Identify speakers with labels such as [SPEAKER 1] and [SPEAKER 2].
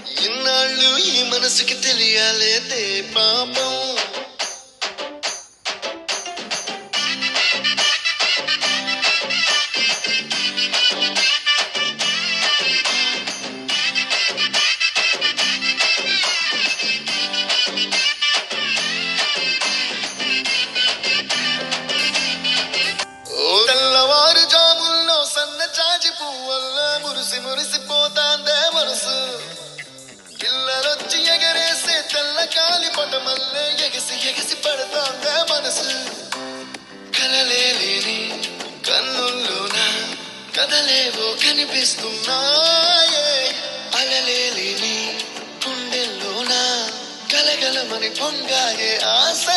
[SPEAKER 1] ఇన్నాళ్ళు ఈ మనసుకి తెలియాలేదే పాపం. తెల్లవారు జాముల్లో సన్న చాచి పువ్వల్లా మురిసి మురిసిపోతాందే మనసు. పిల్లలొచ్చి ఎగరేసే తెల్ల కాలి పటమల్లే ఎగసి ఎగసి పడతాందే మనసు. కలలే లేని కన్నుల్లోన కదలేవో కనిపిస్తున్నాయే. అలలే లేని గుండెల్లోన గలగలమని పొంగాయే ఆశ.